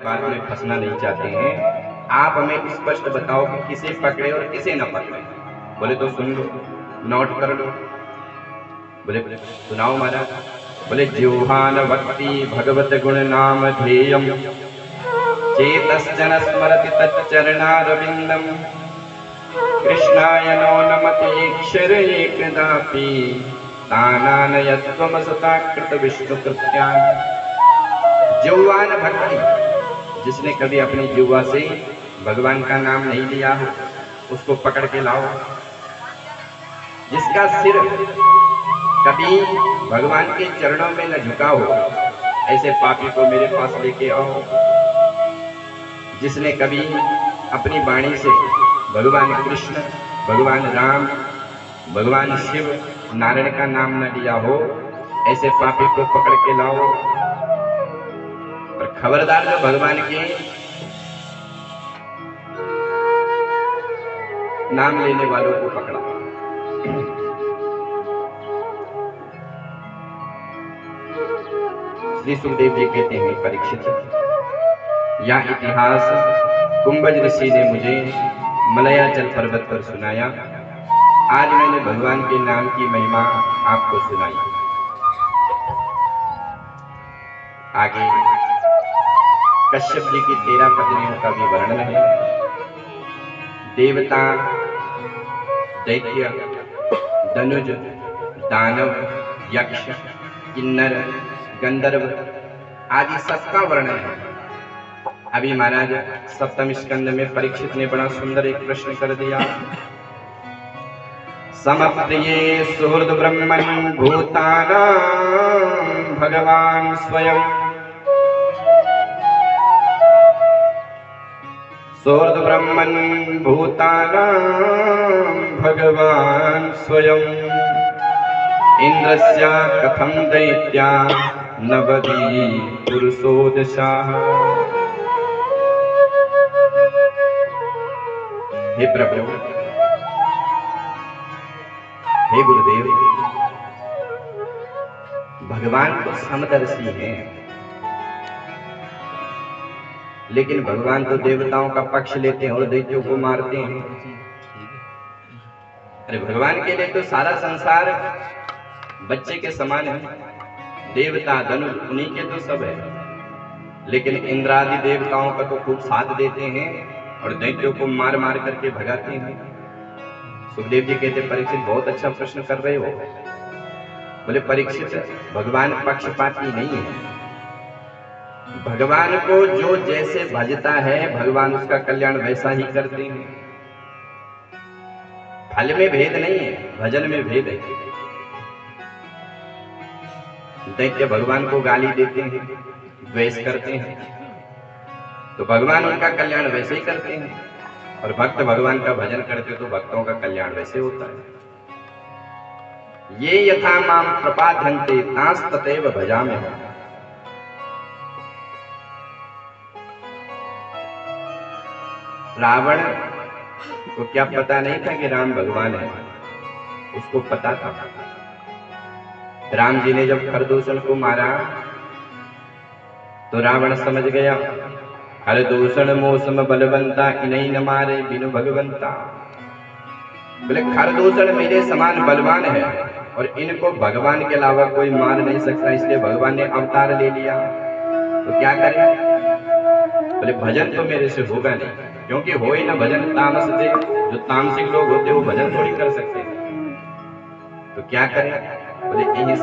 बात में फंसना नहीं चाहते हैं। आप हमें स्पष्ट बताओ कि किसे पकड़े और किसे न पकड़े। बोले तो सुन लो, नोट कर लो। बोले सुनाओ महाराज। बोले जिह्वान भक्ति भगवत गुण नाम ध्येयम चेतश्चन स्मरति तच्चरणारविंदम कृष्णाय नो नमते अक्षर एकदापि तानानयत्वमसता कृत विष्णु कृत्यान्। जिह्वान भक्ति, जिसने कभी अपनी जिह्वा से भगवान का नाम नहीं लिया हो उसको पकड़ के लाओ। जिसका सिर कभी भगवान के चरणों में न झुका हो ऐसे पापी को मेरे पास लेके आओ। जिसने कभी अपनी वाणी से भगवान कृष्ण, भगवान राम, भगवान शिव, नारायण का नाम न लिया हो ऐसे पापी को पकड़ के लाओ। और खबरदार जो भगवान के नाम लेने वालों को पकड़ा। श्री सुखदेव जी कहते हैं, परीक्षित, यह इतिहास कुंभज ऋषि ने मुझे मलयाचल पर्वत पर सुनाया। आज मैंने भगवान के नाम की महिमा आपको सुनाई। आगे कश्यप जी की 13 पत्नियों का भी वर्णन है। देवता, दैत्य, धनुज, दानव, यक्ष, किन्नर, गंधर्व आदि सबका वर्णन है। अभी महाराज सप्तम स्कंद में परीक्षित ने बड़ा सुंदर एक प्रश्न कर दिया। समप्रिये सुहृद ब्रह्मन् भूतानां भगवान स्वयं। सुहृद ब्रह्मन् भूतानां भगवान स्वयं। इंद्रस्य कथं दैत्या नवदी पुरुषोदशाः। हे प्रभु, हे गुरुदेव, भगवान तो समदर्शी हैं, लेकिन भगवान तो देवताओं का पक्ष लेते हैं और दैत्यों को मारते हैं। अरे भगवान के लिए तो सारा संसार बच्चे के समान है। देवता, धनुष उन्हीं के तो सब है, लेकिन इंद्रादि देवताओं का तो खूब साथ देते हैं और दैत्यों को मार मार करके भगाते हैं। सुखदेव जी कहते, परीक्षित बहुत अच्छा प्रश्न कर रहे हो। बोले परीक्षित, भगवान पक्षपाती नहीं है। भगवान को जो जैसे भजता है भगवान उसका कल्याण वैसा ही करते हैं। फल में भेद नहीं है, भजन में भेद है। दैत्य भगवान को गाली देते हैं, द्वेष करते हैं, तो भगवान उनका कल्याण वैसे ही करते हैं। और भक्त भगवान का भजन करते तो भक्तों का कल्याण वैसे होता है। ये यथा माम प्रपाद्यन्ते तांस तथैव भजाम्यहम्। रावण को क्या पता नहीं था कि राम भगवान है? उसको पता था। राम जी ने जब खरदूषण को मारा तो रावण समझ गया, खरदूषण मौसम बलवंता इन्हीं न मारे बिनु भगवंता। बोले खरदूषण मेरे समान बलवान है और इनको भगवान के अलावा कोई मार नहीं सकता, इसलिए भगवान ने अवतार ले लिया। तो क्या करें? बोले भजन तो मेरे से होगा नहीं, क्योंकि हो ही ना भजन तामस से। जो तामसिक लोग होते वो भजन थोड़ी कर सकते हैं। तो क्या करें? बोले इन्हीं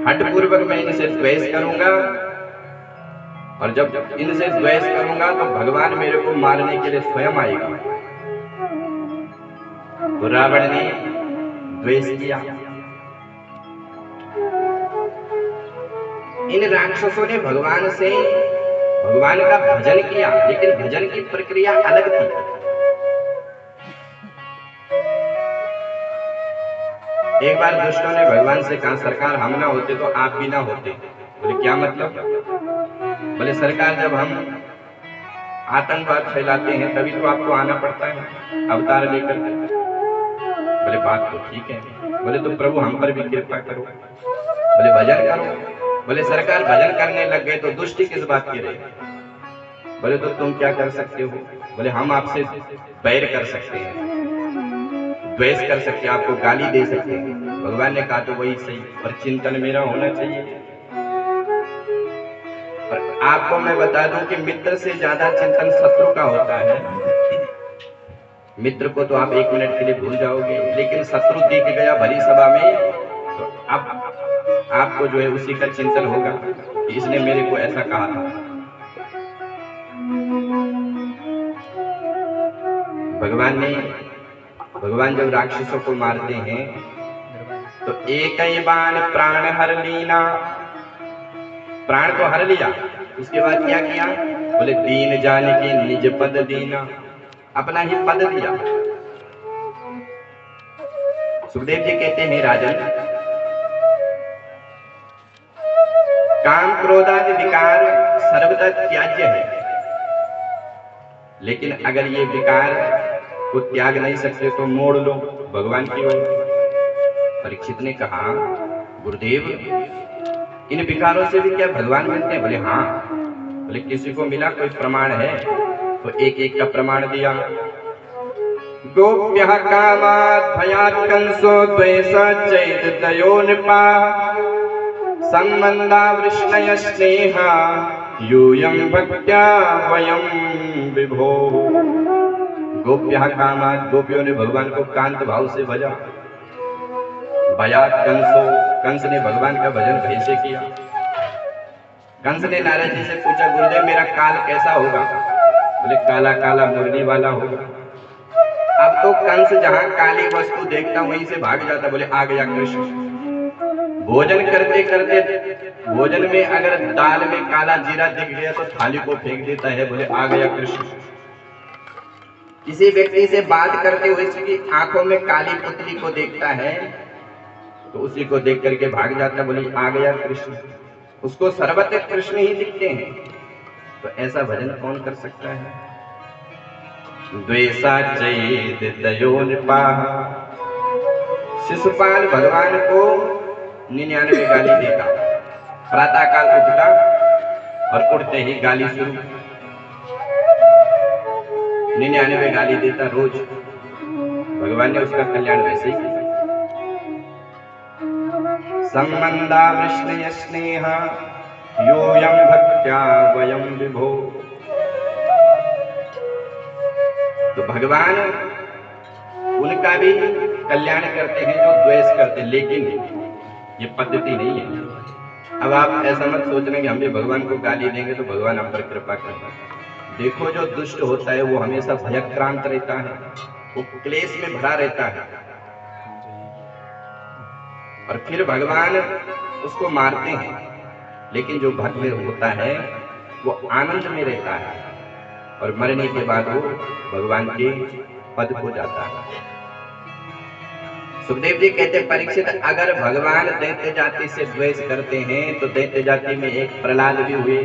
हट पूर्वक मैं इनसे द्वेष करूंगा, और जब इनसे द्वेष करूंगा तो भगवान मेरे को मारने के लिए स्वयं आएगा। तो रावण ने द्वेष किया। इन राक्षसों ने भगवान से भगवान का भजन किया, लेकिन भजन की प्रक्रिया अलग थी। एक बार दुष्टों ने भगवान से कहा, सरकार हम ना होते तो आप भी ना होते। बोले क्या मतलब? बोले सरकार जब हम आतंकवाद फैलाते हैं तभी तो आपको आना पड़ता है अवतार लेकर। बोले बात तो ठीक है। बोले तो प्रभु हम पर भी कृपा करो। बोले भजन करो। बोले सरकार भजन करने लग गए तो दुष्टि किस बात की रही? बोले तो तुम क्या कर सकते हो? बोले हम आपसे बैर कर सकते हैं, द्वेष कर सकते हैं, आपको गाली दे सकते हैं। भगवान ने कहा तो वही सही, पर चिंतन मेरा होना चाहिए। और आपको मैं बता दूं कि मित्र से ज्यादा चिंतन शत्रु का होता है। मित्र को तो आप 1 मिनट के लिए भूल जाओगे, लेकिन शत्रु दिख गया भरी सभा में तो अब आपको जो है उसी का चिंतन होगा कि इसने मेरे को ऐसा कहा था। भगवान जब राक्षसों को मारते हैं तो एक ही बाण प्राण हर लीना, प्राण को हर लिया। उसके बाद क्या किया? बोले दीन जान के निज पद दीना, अपना ही पद दिया। सुखदेव जी कहते हैं राजन, काम क्रोधादि विकार सर्वदा त्याज्य है, लेकिन अगर ये विकार को त्याग नहीं सकते तो मोड़ लो भगवान की ओर। परीक्षित ने कहा गुरुदेव इन विकारों से भी क्या भगवान मिलते हैं? बोले हाँ। बोले किसी को मिला कोई प्रमाण है? तो एक एक का प्रमाण दिया। गोप्यः कामात् भयात् कंसो द्वेषात् चैतन्यो नृपा संबंधा वृष्णय स्नेहा यूयं भक्त्या वयं विभो। गोप्यः कामात्, गोपियों ने भगवान को कांत भाव से भजा। भयात् कंसो, कंस ने भगवान का भजन कैसे किया? कंस ने नारद जी से पूछा गुरुदेव मेरा काल कैसा होगा? बोले काला काला मुरली वाला होगा। अब तो कंस जहां काली वस्तु देखता वहीं से भाग जाता। बोले आ गया कृष्ण। भोजन करते करते भोजन में अगर दाल में काला जीरा दिख गया तो थाली को फेंक देता है। बोले आ गया कृष्ण। किसी व्यक्ति से बात करते हुए उसकी आंखों में काली पुतली को देखता है तो उसी को देख करके भाग जाता। बोले आ गया कृष्ण। उसको सर्वत्र कृष्ण ही दिखते हैं। तो ऐसा भजन कौन कर सकता है? द्वेषा चैतन्यो नृपा। शिशुपाल भगवान को 99 गाली देता। प्रातः काल उठता और उठते ही गाली शुरू। 99 गाली देता रोज। भगवान ने उसका कल्याण वैसे ही किया। संबंधा वृष्णय स्नेहा यूयं भक्त्या वयं विभो। तो भगवान उनका भी कल्याण करते हैं जो द्वेष करते हैं, लेकिन ये पद्धति नहीं है। अब आप ऐसा मत सोचना कि हम भी भगवान को गाली देंगे तो भगवान हम पर कृपा करेंगे। देखो जो दुष्ट होता है वो हमेशा भयक्रांत रहता है, वो क्लेश में भरा रहता है और फिर भगवान उसको मारते हैं। लेकिन जो भक्त होता है वो आनंद में रहता है और मरने के बाद वो भगवान के पद को जाता है। सुखदेव जी कहते हैं परीक्षित अगर भगवान दैत्य जाति से द्वेष करते हैं तो दैत्य जाति में एक प्रहलाद भी हुए।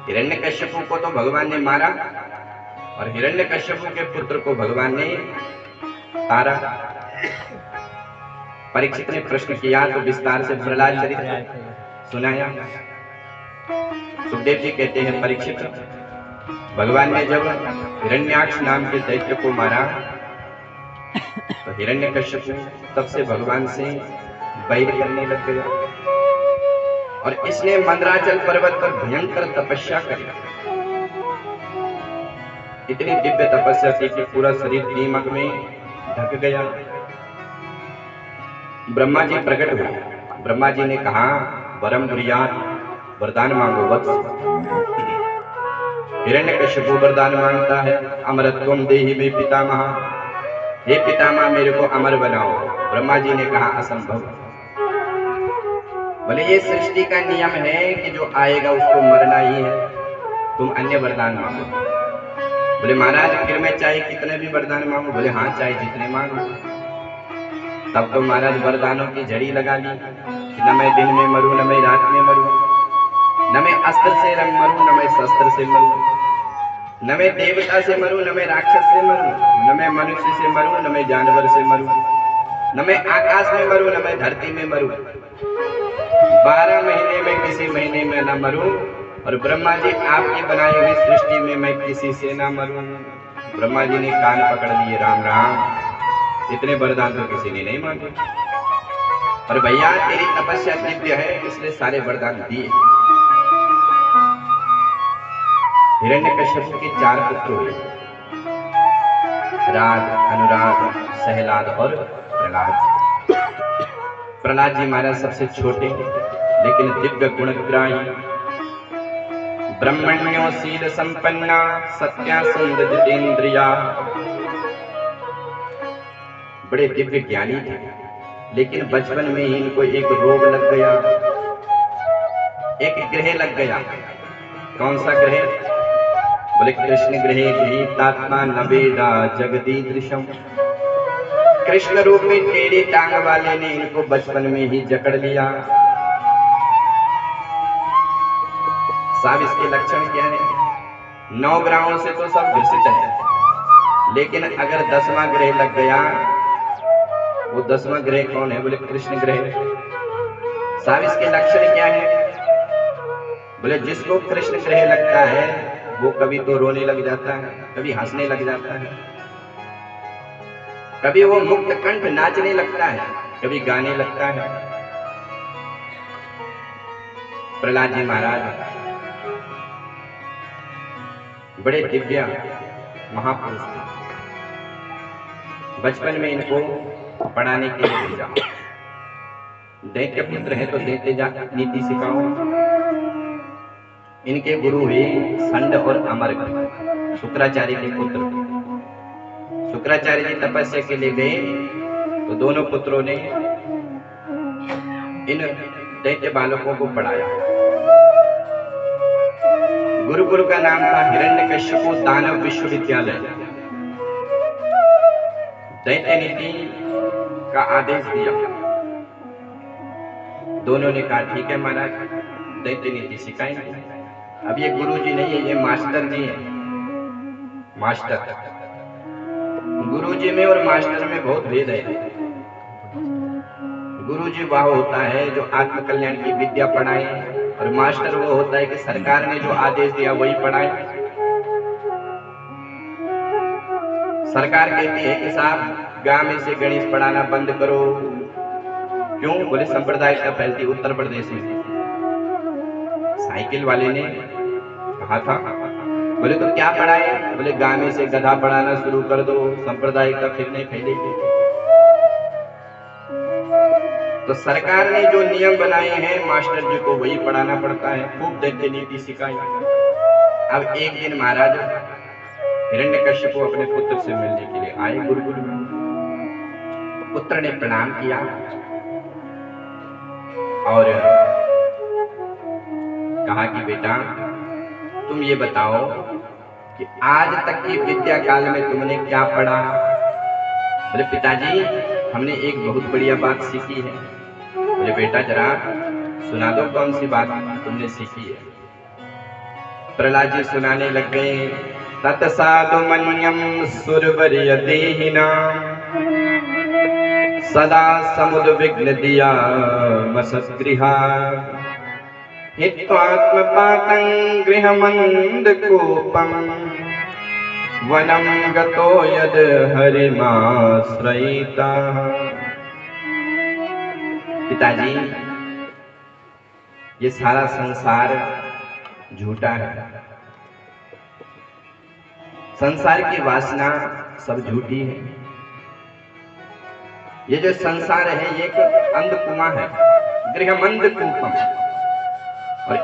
हिरण्यकश्यपु को तो भगवान ने मारा और हिरण्यकश्यपु के पुत्र को भगवान ने तारा। परीक्षित ने प्रश्न किया तो विस्तार से प्रहलाद चरित्र सुनाया। सुखदेव जी कहते हैं परीक्षित भगवान ने जब हिरण्याक्ष नाम के दैत्य को मारा तो हिरण्यकश्यपु तब से भगवान से बैर करने लग गया और इसने मंदराचल पर्वत पर भयंकर तपस्या करी। इतनी दिव्य तपस्या थी कि पूरा शरीर दीमक में ढक गया। ब्रह्मा जी प्रकट हुए। ब्रह्मा जी ने कहा वरम बुरियात, वरदान मांगो वत्स। हिरण्यकश्यपु वरदान मांगता है अमरत्वम देहि मे पितामह, हे पितामह मेरे को अमर बनाओ। ब्रह्मा जी ने कहा असंभव। बोले ये सृष्टि का नियम है कि जो आएगा उसको मरना ही है, तुम अन्य वरदान मांगो। बोले महाराज फिर मैं चाहे कितने भी वरदान मांगू? बोले हाँ चाहे जितने मांगो। तब तो महाराज वरदानों की झड़ी लगा ली कि न मैं दिन में मरूं न मैं रात में मरूं, न मैं अस्त्र से मरूं न मैं शस्त्र से मरूं, न मैं देवता से मरूं न मैं राक्षस से मरूं, न मैं मनुष्य से मरूं न मैं जानवर से मरूं, न मैं आकाश में मरूं न मैं धरती में मरूं। 12 महीने में किसी महीने में न मरूं, और ब्रह्मा जी आपकी बनाई हुई सृष्टि में मैं किसी से ना मरूं। ब्रह्मा जी ने कान पकड़ लिए, राम राम, इतने वरदान तो किसी ने नहीं मांगे। और भैया तेरी तपस्या दिव्य है इसलिए सारे वरदान दिए। हिरण्यकश्यप के 4 पुत्र हुए, राग, अनुराग, सहलाद और प्रहलाद। प्रहलाद जी महाराज सबसे छोटे लेकिन दिव्य गुणग्राही, ब्रह्मण्योशील संपन्ना सत्यासंध जितेंद्रिया। बड़े दिव्य ज्ञानी थे लेकिन बचपन में ही इनको एक रोग लग गया, एक ग्रह लग गया। कौन सा ग्रह? बोले कृष्ण ग्रहे गृहीतात्मा नवेदा जगदीदृशम। कृष्ण रूप में टेढ़ी टांग वाले ने इनको बचपन में ही जकड़ लिया। साहब इसके लक्षण क्या है? 9 ग्रहों से तो सब ग्रसित है, लेकिन अगर 10वां ग्रह लग गया, वो 10वां ग्रह कौन है? बोले कृष्ण ग्रह। साहब इसके लक्षण क्या है? बोले जिसको कृष्ण ग्रह लगता है वो कभी तो रोने लग जाता है, कभी हंसने लग जाता है, कभी वो मुक्त कंठ नाचने लगता है, कभी गाने लगता है। प्रहलाद जी महाराज बड़े दिव्य महापुरुष थे। बचपन में इनको पढ़ाने के लिए भेजा। दैत्य पुत्र है तो दैत्य नीति सिखाओ। इनके गुरु हुए संड और अमर, शुक्राचार्य के पुत्र। शुक्राचार्य जी तपस्या के लिए गए तो दोनों पुत्रों ने इन दैत्य बालकों को पढ़ाया। गुरुकुल का नाम था हिरण्यकश्यप दानव विश्वविद्यालय। दैत्य नीति का आदेश दिया। दोनों ने कहा ठीक है महाराज, दैत्य नीति सिखाएंगे। अब ये गुरुजी नहीं है, ये मास्टर जी हैं। मास्टर, गुरुजी में और मास्टर में बहुत भेद है। गुरुजी वह होता है जो आत्मकल्याण की विद्या पढ़ाए, और मास्टर वो होता है कि सरकार ने जो आदेश दिया वही पढ़ाए। सरकार कहती है कि साहब गांव में से गणित पढ़ाना बंद करो। क्यों? बोले सांप्रदायिकता फैलती उत्तर प्रदेश में। साइकिल वाले ने कहा था, बोले तो क्या पढ़ाए? बोले गाने से गधा पढ़ाना शुरू कर दो, सांप्रदायिकता फिर नहीं फैलेगी। तो सरकार ने जो नियम बनाए हैं मास्टर जी को वही पढ़ाना पड़ता है। खूब दैत्य नीति सिखाई। अब एक दिन महाराज हिरण्यकश्यप को अपने पुत्र से मिलने के लिए आए गुरुकुल में। पुत्र ने प्रणाम किया और कहा कि बेटा तुम ये बताओ कि आज तक की विद्या काल में तुमने क्या पढ़ा? बोले पिताजी हमने एक बहुत बढ़िया बात सीखी है। बोले बेटा जरा सुना दो कौन सी बात तुमने सीखी है। प्रहलाद जी सुनाने लग गए। तत्साधुमन्यम सुरवर्य देहिना सदा समुद्विग्न दिया मसगृहा हित्वात्मपातं गृहमन्दकोपं वनं गतो यद हरिमाश्रयिता। पिताजी ये सारा संसार झूठा है। संसार की वासना सब झूठी है। ये जो संसार है ये एक अंधकुआं है, गृहमंदकूपम। और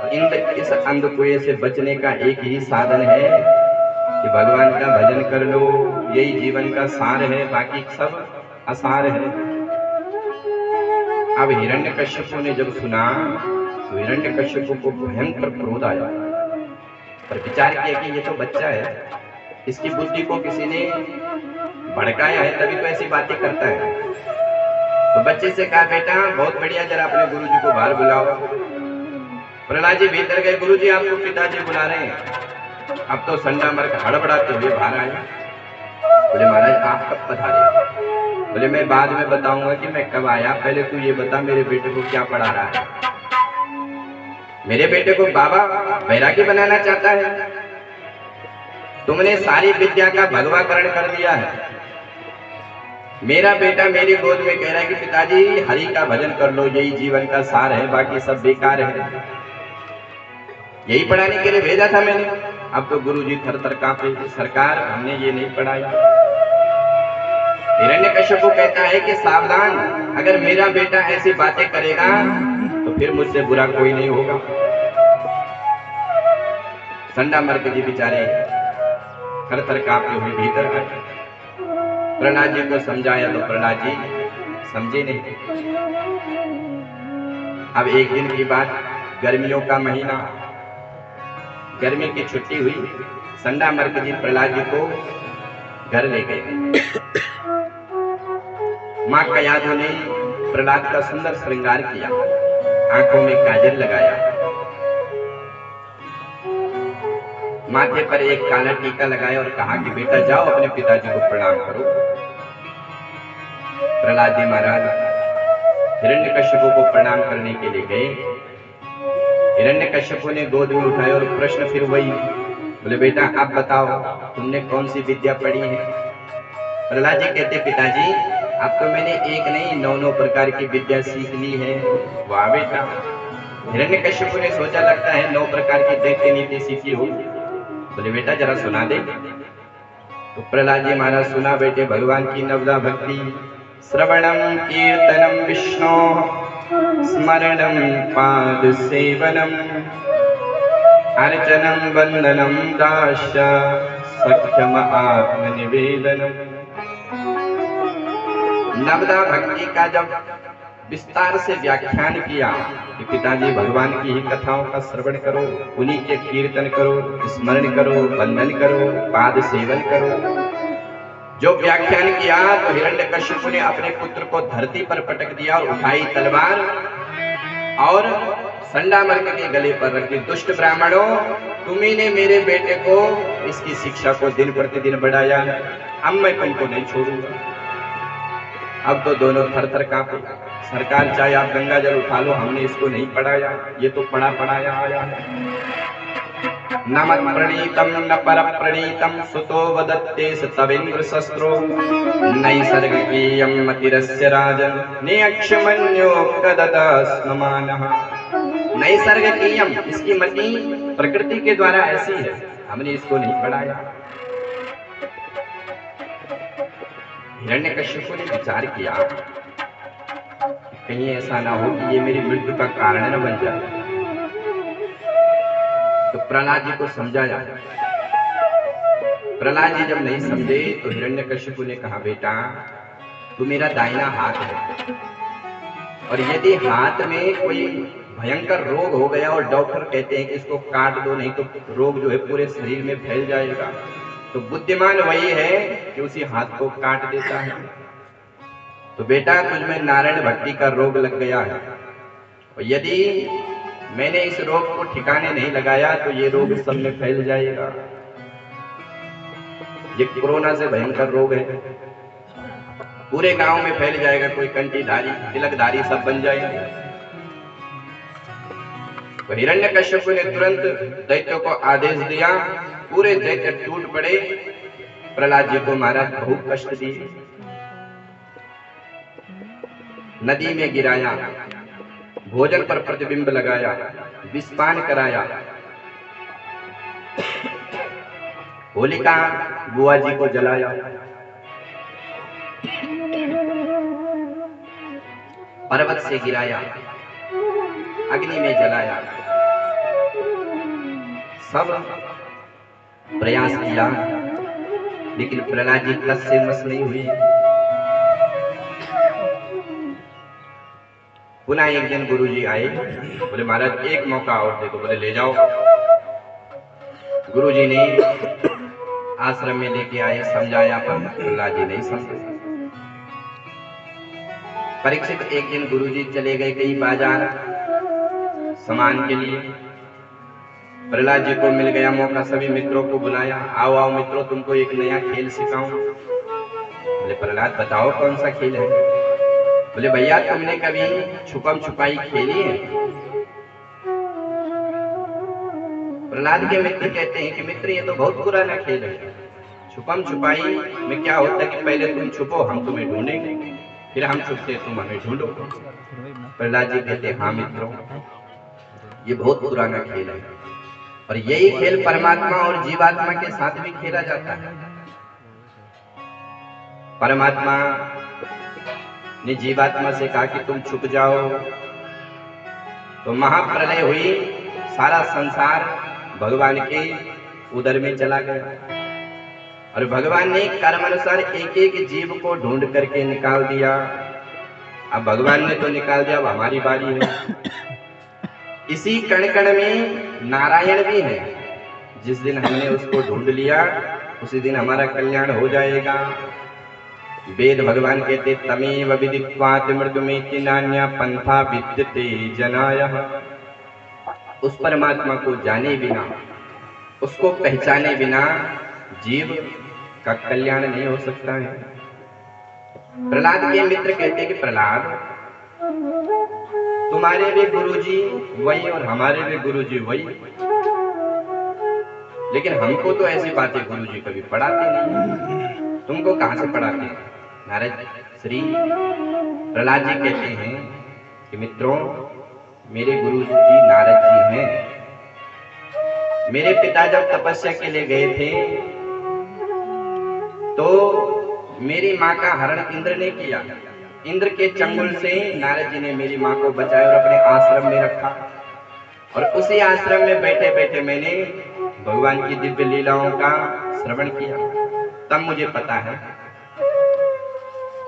इस अंधकुएं से बचने का एक ही साधन है कि भगवान का भजन कर लो। यही जीवन का सार है, बाकी सब असार है। अब हिरण्यकश्यप ने जब सुना तो हिरण्यकश्यप को भयंकर क्रोध आया, पर विचार किया कि ये तो बच्चा है, इसकी बुद्धि को किसी ने भड़काया है तभी तो ऐसी बातें करता है। तो बच्चे से कहा बेटा बहुत बढ़िया, जरा अपने गुरुजी को बाहर बुलाओ। प्रहलाद जी भीतर गए। गुरुजी आपको पिताजी बुला रहे हैं। अब तो संडा मर हड़बड़ाते हुए बाहर आए। बोले महाराज आप कब पधारे? बोले मैं बाद में बताऊंगा कि मैं कब आया, पहले तू ये बता मेरे बेटे को क्या पढ़ा रहा है। मेरे बेटे को बाबा बैरागी बनाना चाहता है। तुमने सारी विद्या का भगवाकरण कर दिया है। मेरा बेटा मेरी गोद में कह रहा है कि पिताजी हरि का भजन कर लो, यही जीवन का सार है, बाकी सब बेकार है। यही पढ़ाने के लिए भेजा था मैंने। अब तो गुरुजी थर थर कांपे, सरकार हमने ये नहीं पढ़ाया। हिरण्यकश्यप कहता है कि सावधान, अगर मेरा बेटा ऐसी बातें करेगा तो फिर मुझसे बुरा कोई नहीं होगा। संडामर्क जी बेचारे थर थर कांपते हुए भीतर आए। प्रहलाद जी को समझाया तो प्रहलाद जी समझे नहीं। अब एक दिन की बात, गर्मियों का महीना, गर्मी की छुट्टी हुई। संडामर्क जी प्रहलाद जी को घर ले गए। मां कयाधु ने प्रहलाद का सुंदर श्रृंगार किया, आंखों में काजल लगाया, माथे पर एक काला टीका लगाया और कहा कि बेटा जाओ अपने पिताजी को प्रणाम करो। प्रहलाद जी महाराज हिरण्यकश्यप को प्रणाम करने के लिए गए। हिरण्यकश्यप ने गोद में उठाया और प्रश्न फिर वही, बोले बेटा आप बताओ तुमने कौन सी विद्या पढ़ी है? प्रहलाद जी कहते पिताजी अब तो मैंने एक नहीं 9 प्रकार की विद्या सीख ली है। वाह बेटा। हिरण्यकश्यप ने सोचा लगता है 9 प्रकार की दैत्य नीति सीखी हो। बोले बेटा जरा सुना दे। तो प्रहलाद जी महाराज सुना बेटे भगवान की नवदा भक्ति, श्रवणम कीर्तनम विष्णु स्मरणम पाद सेवनम अर्चनम वंदनम दास्य सख्यम आत्मनिवेदनम। नवदा भक्ति का जब विस्तार से व्याख्यान किया कि पिताजी भगवान की ही कथाओं का श्रवण करो, उन्हीं के कीर्तन करो, स्मरण करो, वंदन करो, पाद सेवन करो, जो व्याख्यान किया तो हिरण्यकश्यप ने अपने पुत्र को धरती पर पटक दिया और उठाई तलवार और संडामर्क के गले पर रख दी। दुष्ट ब्राह्मणों, तुम्ही ने मेरे बेटे को इसकी शिक्षा को दिन प्रतिदिन बढ़ाया, अब मैं तुमको नहीं छोड़ूंगा। अब तो दोनों थर थर कांपे। सरकार चाहे आप गंगा जल उठा लो, हमने इसको नहीं पढ़ाया, ये तो पढ़ाया आया है। न मत प्रणीतम न पर प्रणीतम सुतो वदत्ते सतवेन्द्र शस्त्रो नैसर्गिकीयं मतिरस्य राजन् नियक्षमन्यो कदता स्ममानः। नैसर्गिकीयं, इसकी मति प्रकृति के द्वारा ऐसी है, हमने इसको नहीं पढ़ाया। हिरण्यकश्यप ने विचार किया कहीं ऐसा ना हो कि ये मेरी मृत्यु का कारण न बन जाए। तो प्रहलाद जी को समझाया। प्रहलाद जी जब नहीं समझे तो हिरण्यकश्यप ने कहा बेटा तू मेरा दाहिना हाथ है, और यदि हाथ में कोई भयंकर रोग हो गया और डॉक्टर कहते हैं कि इसको काट दो नहीं तो रोग जो है पूरे शरीर में फैल जाएगा, तो बुद्धिमान वही है कि उसी हाथ को काट देता है। तो बेटा तुझमें नारायण भक्ति का रोग लग गया है, और यदि मैंने इस रोग को ठिकाने नहीं लगाया तो ये रोग सब में फैल जाएगा। ये कोरोना से भयंकर रोग है, पूरे गांव में फैल जाएगा, कोई कंटीधारी तिलकधारी सब बन जाएंगे। तो हिरण्यकश्यप ने तुरंत दैत्यों को आदेश दिया, पूरे दैत्य टूट पड़े। प्रहलाद जी को महाराज बहुत कष्ट दिए, नदी में गिराया, भोजन पर प्रतिबिंब लगाया, विषपान कराया। होलिका बुआ जी को जलाया, पर्वत से गिराया, अग्नि में जलाया, सब प्रयास किया, लेकिन प्रहलाद जी कस से मस नहीं हुई। पुनः एक दिन गुरुजी आए, बोले महाराज एक मौका और दे दो। बोले ले जाओ। गुरुजी ने आश्रम में लेके आए, समझाया, पर प्रहलाद जी नहीं समझे। परीक्षित एक दिन गुरुजी चले गए कहीं बाजार सामान के लिए। प्रहलाद जी को मिल गया मौका, सभी मित्रों को बुलाया, आओ आओ मित्रों तुमको एक नया खेल सिखाऊं। बोले प्रहलाद बताओ कौन सा खेल है? बोले भैया तुमने कभी छुपम छुपाई खेली है? प्रहलाद के मित्र कहते हैं कि मित्र ये तो बहुत पुराना खेल है, छुपम छुपाई में क्या होता है कि पहले तुम छुपो, हम तुम्हें ढूंढेंगे, फिर हम छुपते तुम हमें ढूंढो। प्रहलाद जी कहते हैं हाँ मित्रों, ये बहुत पुराना खेल है और यही खेल परमात्मा और जीवात्मा के साथ भी खेला जाता है। परमात्मा ने जीवात्मा से कहा कि तुम छुप जाओ, तो महाप्रलय हुई, सारा संसार भगवान के उदर में चला गया और भगवान ने कर्म अनुसार एक एक जीव को ढूंढ करके निकाल दिया। अब भगवान ने तो निकाल दिया, अब हमारी बारी है। इसी कण कण में नारायण भी है, जिस दिन हमने उसको ढूंढ लिया उसी दिन हमारा कल्याण हो जाएगा। वेद भगवान कहते तमेव विदित्वात् मृदुमेति नान्या पंथा विद्यते जनायः। उस परमात्मा को जाने बिना, उसको पहचाने बिना जीव का कल्याण नहीं हो सकता है। प्रहलाद के मित्र कहते कि प्रहलाद, तुम्हारे भी गुरुजी वही और हमारे भी गुरुजी वही, लेकिन हमको तो ऐसी बातें गुरुजी कभी पढ़ाते नहीं, तुमको कहां से पढ़ाते? नारद श्री प्रहलाद जी कहते हैं कि मित्रों, मेरे गुरुजी नारद जी हैं। मेरे पिता जब तपस्या के लिए गए थे तो मेरी माँ का हरण इंद्र ने किया। इंद्र के चंगुल से नारद जी ने मेरी माँ को बचाया और अपने आश्रम में रखा, और उसी आश्रम में बैठे बैठे मैंने भगवान की दिव्य लीलाओं का श्रवण किया। तब मुझे पता है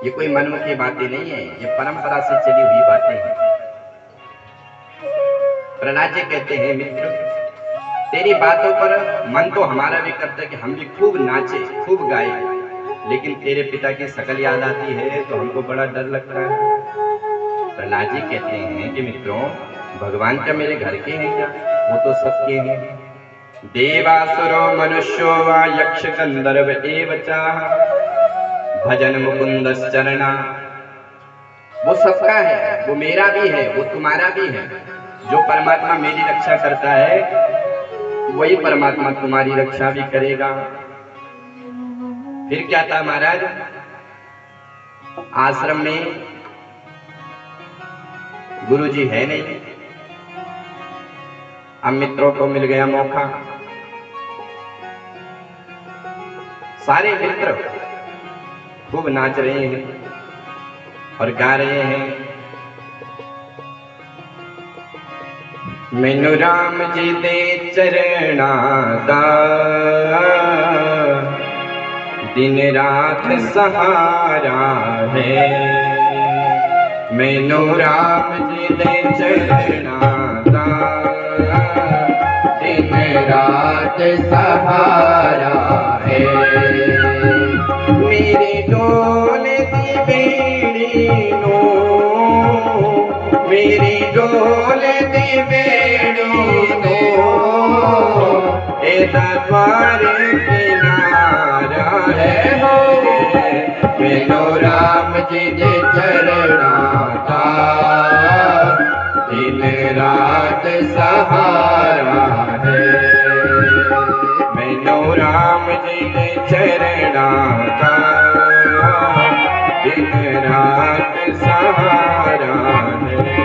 ये कोई मनमुखी बातें नहीं है, ये परंपरा से चली हुई बातें हैं। प्रहलाद जी कहते हैं मित्र, तेरी बातों पर मन तो हमारा भी करता है कि हम भी खूब नाचे, खूब गाए, लेकिन तेरे पिता की शकल याद आती है तो हमको बड़ा डर लगता है। प्रहलाद जी कहते हैं कि मित्रों, भगवान क्या मेरे घर के हैं क्या? वो तो सबके हैं। देवासुरो मनुष्यो वा यक्ष गंधर्व एव च भजन मुकुंदश्चरणा। वो सबका है, वो मेरा भी है, वो तुम्हारा भी है। जो परमात्मा मेरी रक्षा करता है वही परमात्मा तुम्हारी रक्षा भी करेगा। फिर क्या था महाराज, आश्रम में गुरुजी है नहीं, अब मित्रों को मिल गया मौका। सारे मित्र खूब नाच रहे हैं और गा रहे हैं, मैनू राम जी दे चरणा दा दिन रात सहारा है। मैनू राम जी दे चरणा दा दिन रात सहारा है। मेरी डोले दी बेड़ी नो, मेरी डोले दी बेड़ी नो, ए द्वार किनारा है हो। मैनू राम जी दे चरणा दा दिन रात सहारा है। मैनू राम जी दे चरणा दा दिन रात सहारा है।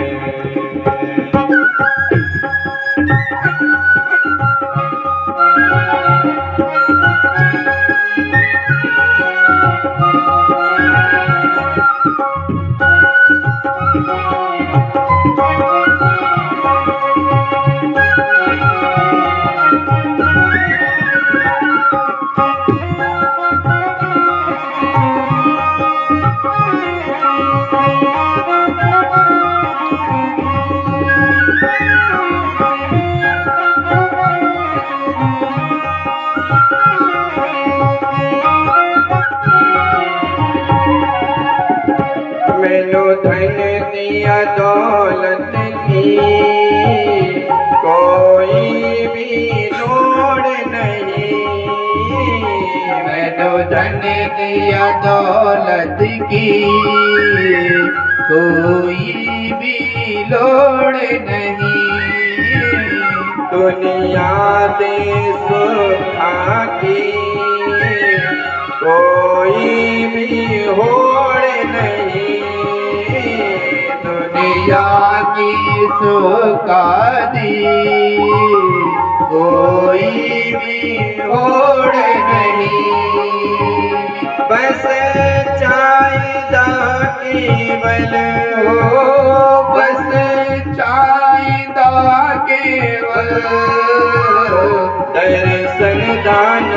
मैनू धन दिया दौलत की कोई भी लोड़ नहीं। मैनू धन दिया दौलत की कोई भी लोड़ नहीं। तू दुनिया दे सुखा की कोई भी होड़ नहीं, दुनिया की सुखा दी कोई भी होड़ नहीं। बस चाहिदा केवल हो बस चाहिदा केवल दर्शन दान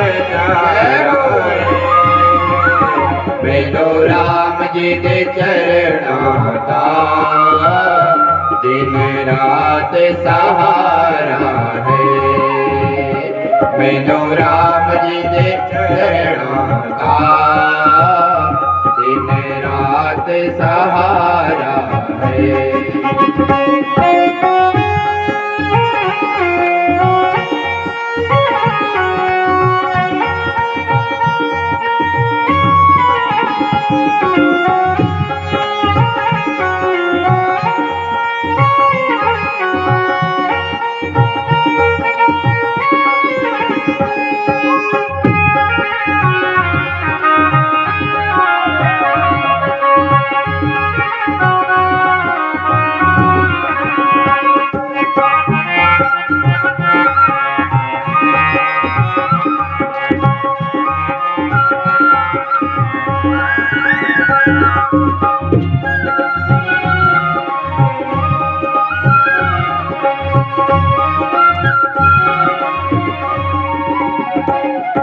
मैनो राम जी दे चरणा का दिन रात सहारा है। मैनो राम जी दे चरणा का दिन रात सहारा है।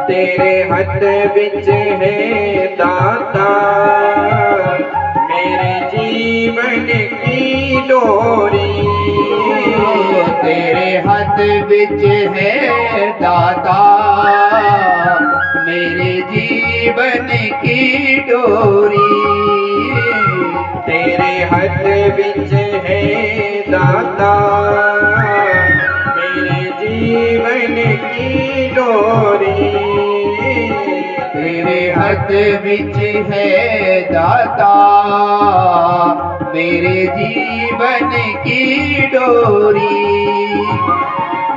तेरे हाथ विच है दाता मेरे जीवन की डोरी, तेरे हाथ विच है दाता मेरे जीवन की डोरी। तेरे हाथ विच है दाता मेरे जीवन की डोरी, तेरे हाथ विच है दाता मेरे जीवन की डोरी।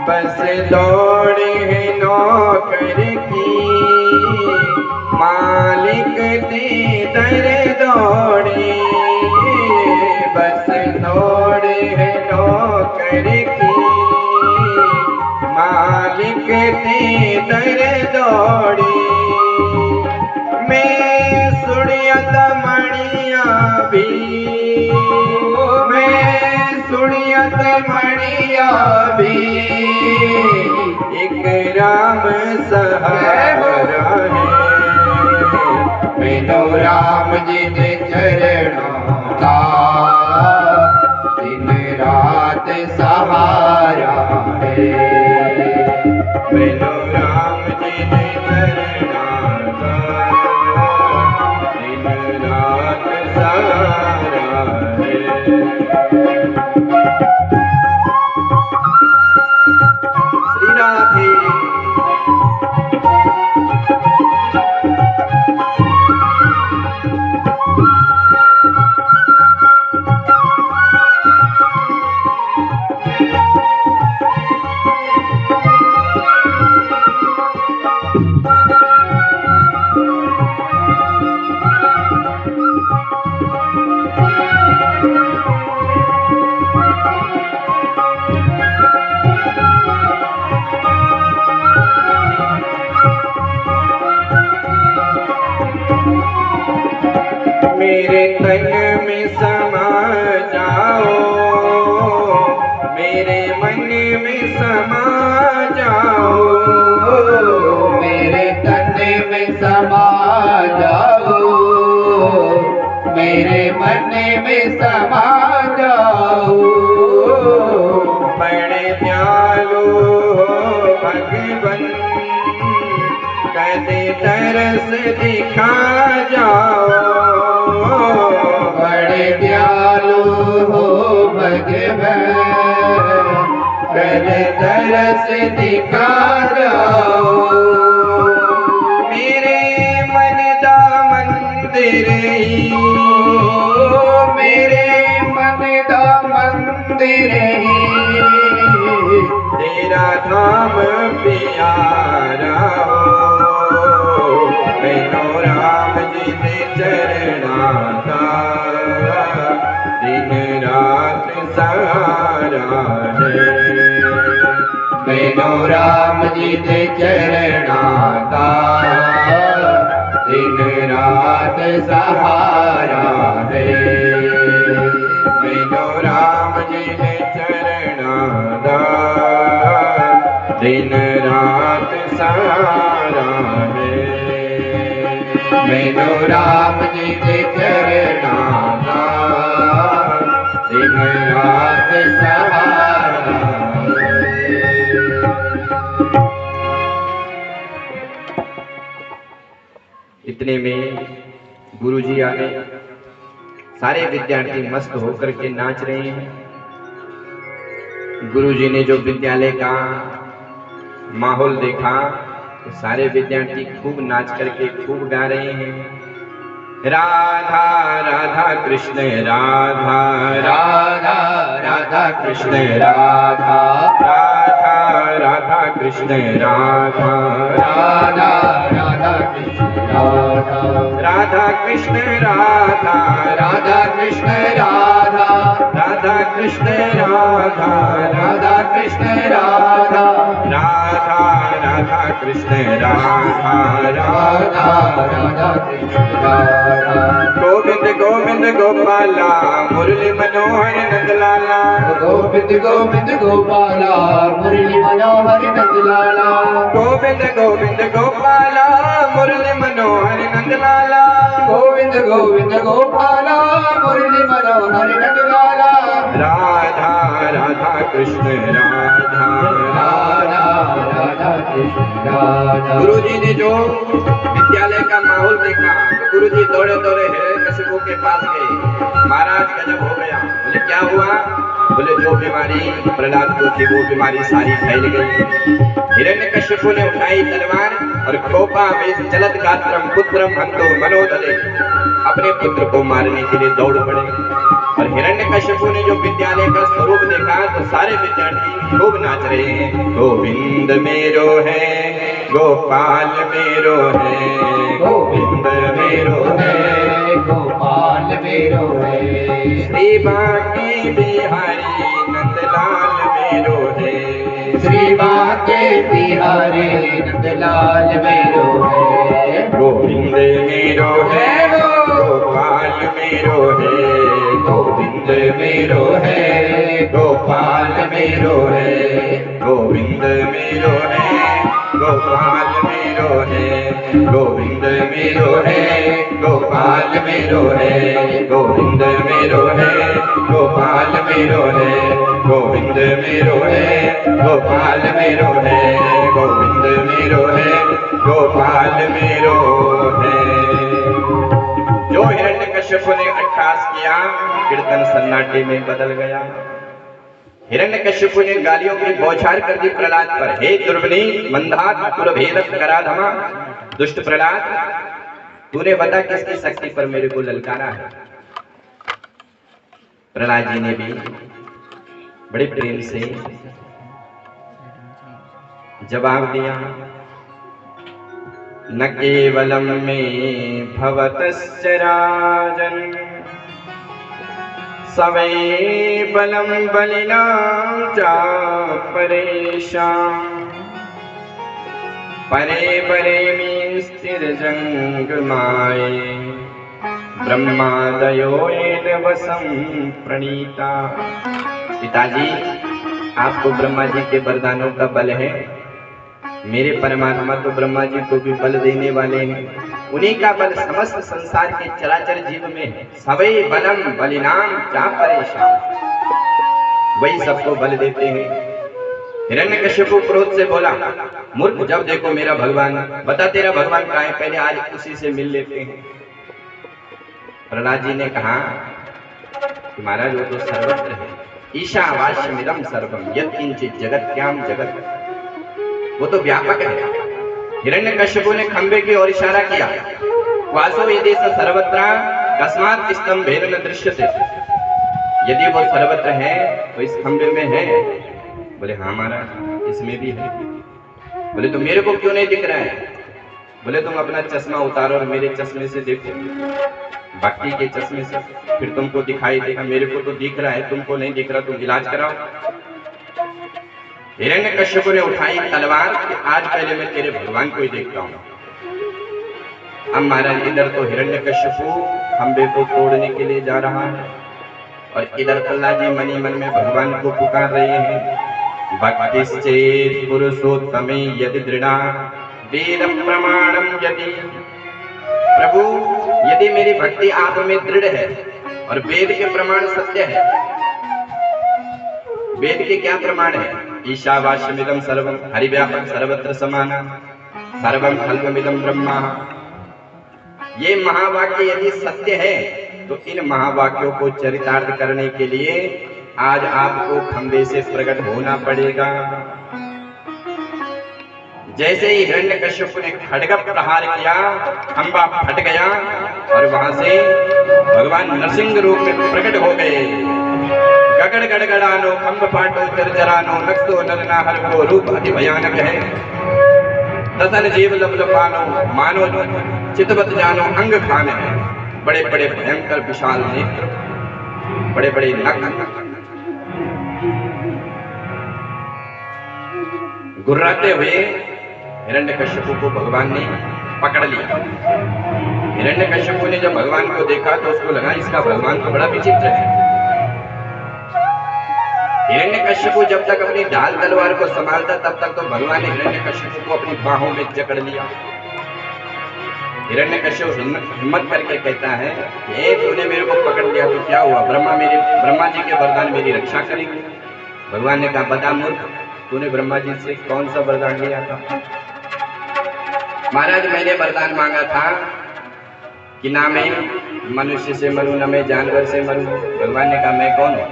बस दौड़ है नौकर की मालिक दे दर दौड़े, बस दौड़ है नौकर की मालिक दे दर दौड़े। मैं सुनियत मणिया भी, मैं सुनियत मणिया भी एक राम सहारा है। मैनो राम जी दे चरणों का दिन रात सहारा है। मैनो राम जी दे चरणों का दिन रात सहारा है। श्री राधे। मेरे तन में समा जाओ, मेरे मन में समा जाओ, मेरे तन में समा जाओ, मेरे मन में समा जाओ। बड़े दयालु हो भगवन कहते तरस दिखा जाओ, बड़े दयालु हो भगवन कहते तरस दिखा जाओ। मेरे मन दा मंदिर ही, मेरे मन दा मंदिर ही मेरा धाम प्यारा हो, मैनू राम जी दे चरणा दा दिन रात सहारा है। मैनू राम जी दे चरणा दा दिन रात सहारा है। मैनू राम जी दे चरणा दा दिन रात सहारा है। मैनू राम जी दे चरणा दा दिन रात सहारा है। इतने में गुरुजी आ गए। सारे विद्यार्थी मस्त होकर के नाच रहे हैं। गुरुजी ने जो विद्यालय का माहौल देखा तो सारे विद्यार्थी खूब नाच करके खूब गा रहे हैं। राधा राधा कृष्ण राधा राधा राधा कृष्ण राधा राधा राधा कृष्ण राधा राधा राधा कृष्ण राधा राधा कृष्ण राधा राधा कृष्ण राधा राधा कृष्ण राधा राधा कृष्ण राधा राधा राधा कृष्ण राधा राधा राधा कृष्ण राधा गोविंद गोविंद गोपाला मुरली मनोहर नंदलाला गोविंद गोविंद गोपाला मुरली मनोहर नंदलाला गोविंद गोविंद गोपाला मुरली मनोहर नंदलाला गोविंद गोविंद गोपाला मुरली मनोहर नंदलाला राधा राधा कृष्ण राधा राधा राधा कृष्ण राधा। गुरुजी ने जो विद्यालय का माहौल देखा तो गुरुजी दौड़े दौड़े हिरण्यकशिपु के पास गए। महाराज गजब हो गया। बोले क्या हुआ? बोले जो बीमारी प्रहलाद को थी वो बीमारी सारी फैल गई। हिरण्यकशिपु ने उठाई तलवार और खोपा वेश चलत गात्रम पुत्रम हंतो मनोदले, अपने पुत्र को मारने के लिए दौड़ पड़े। और हिरण्यकशिपु ने जो विद्यालय का स्वरूप देखा तो सारे विद्यार्थी खूब नाच रहे हैं। गोविंद मेरो है गोपाल मेरो है, गोविंद मेरो है गोपाल मेरो है, श्री बांके बिहारी नंदलाल मेरो है, श्री बांके बिहारी नंदलाल मेरो है। गोविंद मेरो है गोपाल मेरो है, गोविंद मेरो है गोपाल मेरो है, गोविंद मेरो है गोपाल मेरो है, गोविंद मेरो है गोपाल मेरो है, गोविंद मेरो है गोपाल मेरो है, गोविंद मेरो है गोपाल मेरो है, गोविंद मेरो है गोपाल मेरो है। जो हिरण्यकश्यप ने अट्टहास किया कीर्तन सन्नाटे में बदल गया। हिरण्यकश्यप ने गालियों की बौछार कर दी प्रहलाद पर। हे दुर्वनी मंदात कुलभेदक कराधमा, दुष्ट प्रहलाद तूने बता किसकी शक्ति पर मेरे को ललकारा है। प्रहलाद जी ने भी बड़े प्रेम से जवाब दिया, न केवलम में भवतश्च राजन् सवै बलम बलिनां च परेषां, परे परे में स्थिर जंगमाये ब्रह्मादयो येन वसं प्रणीता। पिताजी आपको ब्रह्मा जी के वरदानों का बल है, मेरे परमात्मा तो ब्रह्मा जी को भी बल देने वाले हैं, उन्हीं का बल समस्त संसार के चराचर जीव में है। सवै बलम बलिनाम चा परेशान, वही सबको बल देते हैं। हिरण्यकश्यपु क्रोध से बोला, मूर्ख जब देखो मेरा भगवान, बता तेरा भगवान कहाँ है, पहले आज उसी से मिल लेते हैं। प्रहलाद जी ने कहा कि महाराज वो तो सर्वत्र है, ईशावास्यमिदं सर्वम यत्किंचित् जगत्याम जगत्, वो तो व्यापक है। हिरण्यकश्यपु ने खंबे की ओर इशारा किया, वासो यदि स सर्वत्र कस्मात् स्तंभेन न दृश्यते, यदि वो सर्वत्र है तो इस खंबे में है। बोले हाँ महाराज। इसमें भी है। बोले तो मेरे को क्यों नहीं दिख रहा है? बोले तुम अपना चश्मा उतारो और मेरे चश्मे से देखो, भक्ति के चश्मे से, फिर तुमको दिखाई देगा। मेरे को तो दिख रहा है, तुमको नहीं दिख रहा, तुम इलाज कराओ। हिरण्यकश्यप ने उठाई तलवार कि आज पहले मैं तेरे भगवान को ही देखता हूँ। अब महाराज इधर तो हिरण्यकश्यप खंबे को तोड़ने के लिए जा रहा है और इधर प्रहलाद जी मनी मन में भगवान को पुकार रहे हैं। भक्तिश्चेत् पुरुषोत्तमे यदि दृढ़ा वेद प्रमाणम यदि। प्रभु यदि मेरी भक्ति आप में दृढ़ है और वेद के प्रमाण सत्य है, वेद के क्या प्रमाण है? ईशावास्यमिदं सर्वं हरिव्यापक सर्वत्र समाना सर्वं खल्वमिदं ब्रह्मा। ये महावाक्य यदि सत्य है तो इन महावाक्यों को चरितार्थ करने के लिए आज आपको खंबे से प्रकट होना पड़ेगा। जैसे ही हिरण्यकश्यप ने खड्ग प्रहार किया, खंबा फट गया और वहां से भगवान नरसिंह रूप में प्रकट हो गए। गगड़ गड़गड़ानो खंब फाटो चरचरानो नक्सो नरनाहर को रूप अति भयानक है। दसन जीव लपलपानो मानो चितवत जानो अंग खान है। बड़े बड़े भयंकर विशाल नेत्र, बड़े बड़े नख, गुर्राते हुए हिरण्यकश्यप को भगवान ने पकड़ लिया। हिरण्यकश्यप ने जब भगवान को देखा तो उसको लगा इसका भगवान तो बड़ा विचित्र है। हिरण्यकश्यप जब तक अपनी ढाल तलवार को संभालता तब तक तो भगवान ने हिरण्यकश्यप को अपनी बाहों में जकड़ लिया। हिरण्यकश्यप हिम्मत करके कहता है ये तूने मेरे को पकड़ लिया तो क्या हुआ? ब्रह्मा जी के वरदान मेरी रक्षा करेंगे। भगवान ने कहा बता मूर्ख, तूने ब्रह्मा जी से कौन सा वरदान लिया था? महाराज मैंने वरदान मांगा था कि ना मैं मनुष्य से मरूं न मैं जानवर से मरूं। भगवान ने कहा मैं कौन हूं?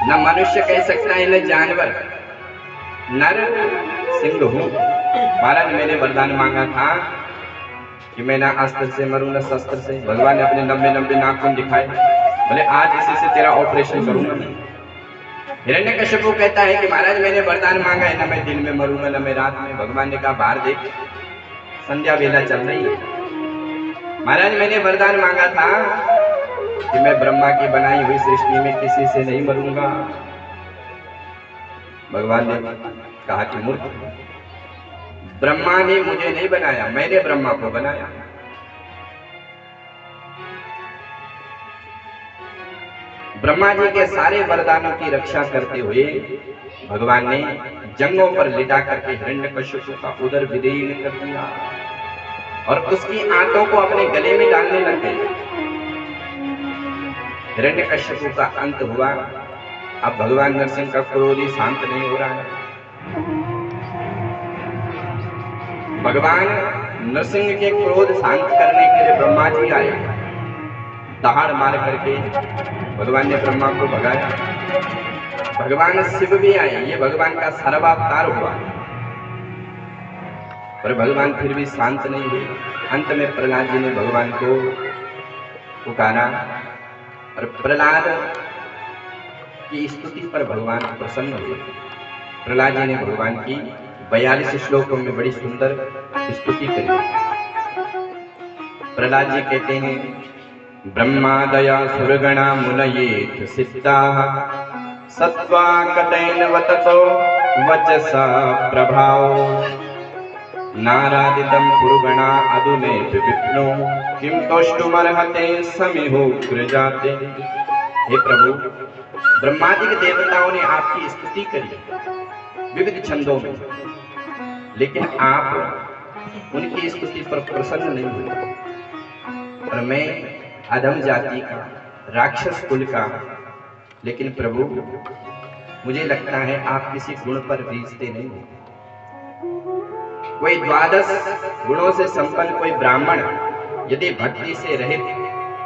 न मनुष्य कह सकता है न जानवर, नर सिंह हूं। महाराज मैंने वरदान मांगा था कि मैं ना अस्त्र से मरूं न शस्त्र से। भगवान ने अपने लंबे लंबे नाखून दिखाए, बोले आज इसी से तेरा ऑपरेशन करूंगा मैं। हिरण्यकश्यप कहता है कि महाराज मैंने वरदान मांगा है, न मैं दिन में मरूंगा न मैं रात में। भगवान ने कहा बाहर देख, संध्या बेला चल रही है। महाराज मैंने वरदान मांगा था कि मैं ब्रह्मा की बनाई हुई सृष्टि में किसी से नहीं मरूंगा। भगवान ने कहा कि मूर्ख, ब्रह्मा ने मुझे नहीं बनाया, मैंने ब्रह्मा को बनाया। ब्रह्मा जी के सारे वरदानों की रक्षा करते हुए भगवान ने जंगों पर लिटा करके हिरण्यकश्यप का उदर विदीर्ण कर दिया और उसकी आंतों को अपने गले में डालने लग गए। हिरण्यकश्यप का अंत हुआ। अब भगवान नरसिंह का क्रोध ही शांत नहीं हो रहा है। भगवान नरसिंह के क्रोध शांत करने के लिए ब्रह्मा जी आए। दहाड़ मार करके भगवान ने ब्रह्मा को भगाया। भगवान शिव भी आए, ये भगवान का सर्वावतार हुआ, पर भगवान फिर भी शांत नहीं हुए। अंत में प्रहलाद जी ने भगवान को पुकारा और प्रहलाद की स्तुति पर भगवान प्रसन्न हुए। प्रहलाद जी ने भगवान की 42 श्लोकों में बड़ी सुंदर स्तुति करी। प्रहलाद जी कहते हैं ब्रह्मादया सुरगणा मुनयेत सिद्धाः सत्वा कतेन वततो वचसा प्रभाव नारादितं पुरुगणा अदुने विष्णु किं तोष्टुमर्हते समिहोग्र जाते। हे प्रभु, ब्रह्मादि देवताओं ने आपकी स्तुति करी विविध छंदों में, लेकिन आप उनकी स्तुति पर प्रसन्न नहीं हुए। और मैं अधम जाति का, राक्षस कुल का, लेकिन प्रभु मुझे लगता है आप किसी गुण पर रीझते नहीं हो। कोई 12 गुणों से संपन्न कोई ब्राह्मण यदि भक्ति से रहित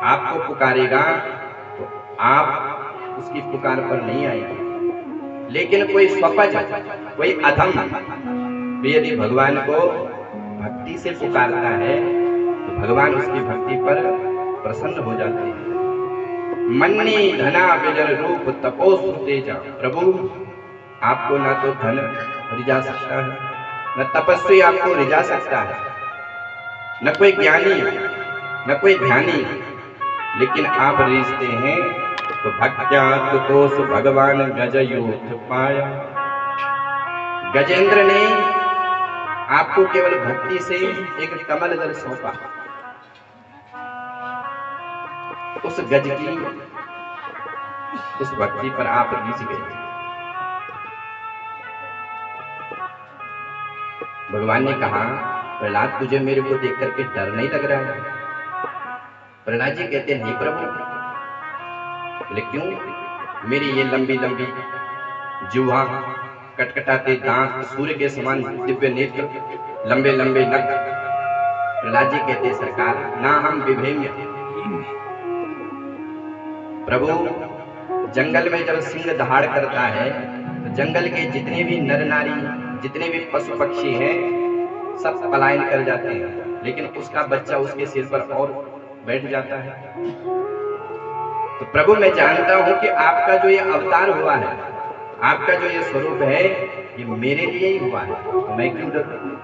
आपको पुकारेगा तो आप उसकी पुकार पर नहीं आएंगे। लेकिन कोई स्वपज, कोई अधम भी यदि भगवान को भक्ति से पुकारता है तो भगवान उसकी भक्ति पर प्रसन्न हो जाते हैं। मन्नी धना विजन रूप तपोसु तेजा। प्रभु आपको ना तो धन रिझा सकता है, न तपस्वी आपको रिझा सकता है, न कोई ज्ञानी, न कोई ध्यानी, लेकिन आप रिझते हैं तो भक्त्यात् तोष भगवान गजयूथ पाया। गजेंद्र ने आपको केवल भक्ति से एक कमल दल सौंपा, उस गज की उस भक्ति पर आप रीझ गए। भगवान ने कहा, प्रहलाद तुझे मेरे को देख करके डर नहीं लग रहा है? प्रहलाद जी कहते नहीं प्रभु। बोले क्यों? मेरी ये लंबी लंबी जिह्वा, कटकटाते दांत, सूर्य के समान दिव्य नेत्र, लंबे लंबे नख। प्रहलाद जी कहते सरकार ना हम विभेम्य। प्रभु जंगल में जब सिंह दहाड़ करता है तो जंगल के जितने भी नर नारी, जितने भी पशु पक्षी हैं, सब पलायन कर जाते हैं, लेकिन उसका बच्चा उसके सिर पर और बैठ जाता है। तो प्रभु मैं जानता हूं कि आपका जो ये अवतार हुआ है, आपका जो ये स्वरूप है, ये मेरे लिए ही हुआ है, तो मैं क्यों डरूं?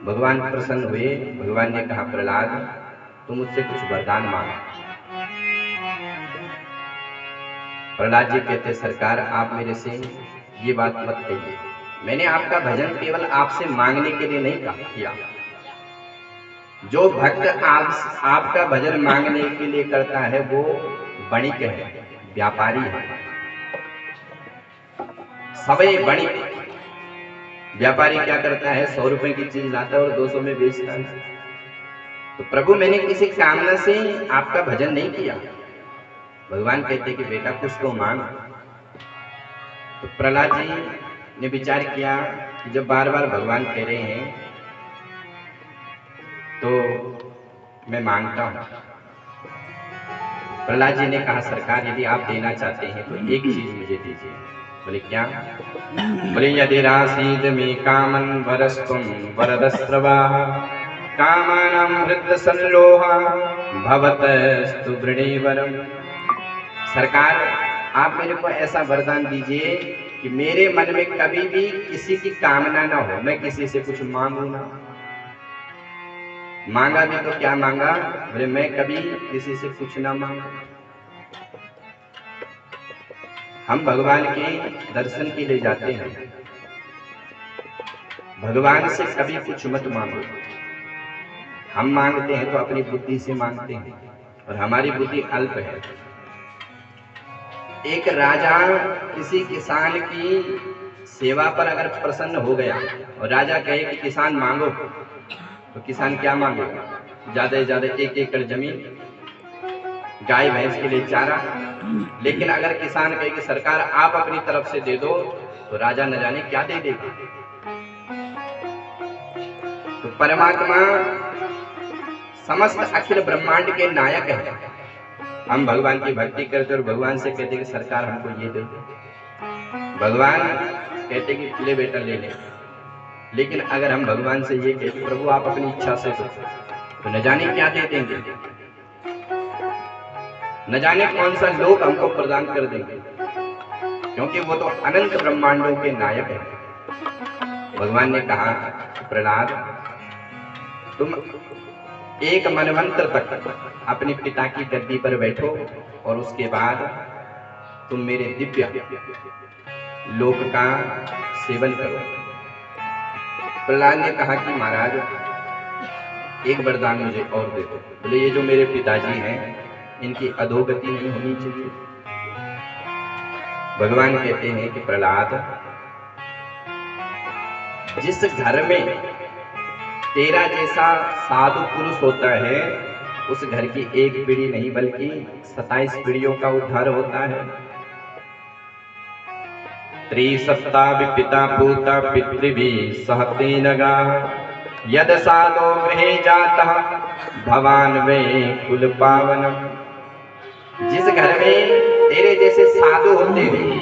भगवान प्रसन्न हुए। भगवान ने कहा प्रहलाद तुम मुझसे कुछ वरदान मांगो। प्रहलाद जी कहते सरकार आप मेरे से ये बात मत कहिए, मैंने आपका भजन केवल आपसे मांगने के लिए नहीं किया। जो भक्त आपका भजन मांगने के लिए करता है वो वणिक है, व्यापारी है। सवै वणिक व्यापारी क्या करता है? 100 रुपए की चीज लाता है और 200 में बेचता है। तो प्रभु मैंने किसी कामना से आपका भजन नहीं किया। भगवान कहते कि बेटा कुछ तो मांग। तो प्रहलाद जी ने विचार किया कि जब बार बार भगवान कह रहे हैं तो मैं मांगता हूं। प्रहलाद जी ने कहा सरकार यदि आप देना चाहते हैं तो एक चीज मुझे दीजिए। बोले क्या? बोले यदि रासीद में कामन वरस्तुम वरदस्रवाः कामानां वृद्ध संलोहा भवतस्तु वृणीवरम। सरकार आप मेरे को ऐसा वरदान दीजिए कि मेरे मन में कभी भी किसी की कामना ना हो, मैं किसी से कुछ मांगू ना। मांगा भी तो क्या मांगा? बोले मैं कभी किसी से कुछ ना मांगा। हम भगवान के दर्शन के लिए जाते हैं, भगवान से कभी कुछ मत मांगो। हम मांगते हैं तो अपनी बुद्धि से मांगते हैं और हमारी बुद्धि अल्प है। एक राजा किसी किसान की सेवा पर अगर प्रसन्न हो गया और राजा कहे कि किसान मांगो, तो किसान क्या मांगेगा? ज्यादा से ज्यादा 1 एकड़ जमीन, गाय भैंस के लिए चारा। लेकिन अगर किसान कहे कि सरकार आप अपनी तरफ से दे दो, तो राजा न जाने क्या दे देगा। तो परमात्मा समस्त अखिल ब्रह्मांड के नायक है। हम भगवान की भक्ति करते और भगवान से कहते कि सरकार हमको ये दे दो। भगवान कहते कि ले बेटा ले ले। लेकिन अगर हम भगवान से ये कहते प्रभु आप अपनी इच्छा से दो, तो न जाने क्या दे देंगे, न जाने कौन सा लोक हमको प्रदान कर देंगे, क्योंकि वो तो अनंत ब्रह्मांडों के नायक है। भगवान ने कहा प्रहलाद तुम एक मनवंतर तक अपने पिता की गद्दी पर बैठो और उसके बाद तुम मेरे दिव्य लोक का सेवन करो। प्रहलाद ने कहा कि महाराज एक वरदान मुझे और दे दो। बोले ये जो मेरे पिताजी हैं इनकी अधोगति नहीं होनी चाहिए। भगवान कहते हैं कि प्रहलाद जिस घर में तेरा जैसा साधु पुरुष होता है उस घर की एक पीढ़ी नहीं बल्कि 27 पीढ़ियों का उद्धार होता है। त्रिसप्ता विपिता पूता पितृभि सहते नगा यद साधो गृहे जाता भवान वे कुल पावनम। जिस घर में तेरे जैसे साधु होते हैं,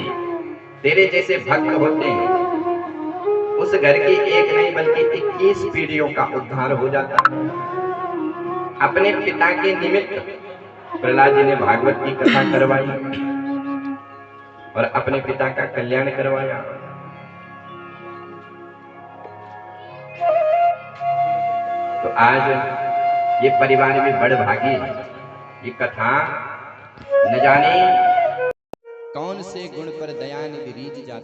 तेरे जैसे भक्त होते हैं, उस घर की एक नहीं बल्कि 21 पीढ़ियों का उद्धार हो जाता है। अपने पिता के निमित्त प्रहलाद जी ने भागवत की कथा करवाई। और अपने पिता का कल्याण करवाया। तो आज ये परिवार में बड़ भागी, ये कथा न जाने कौन से गुण पर दयानिधि रीझ जाता।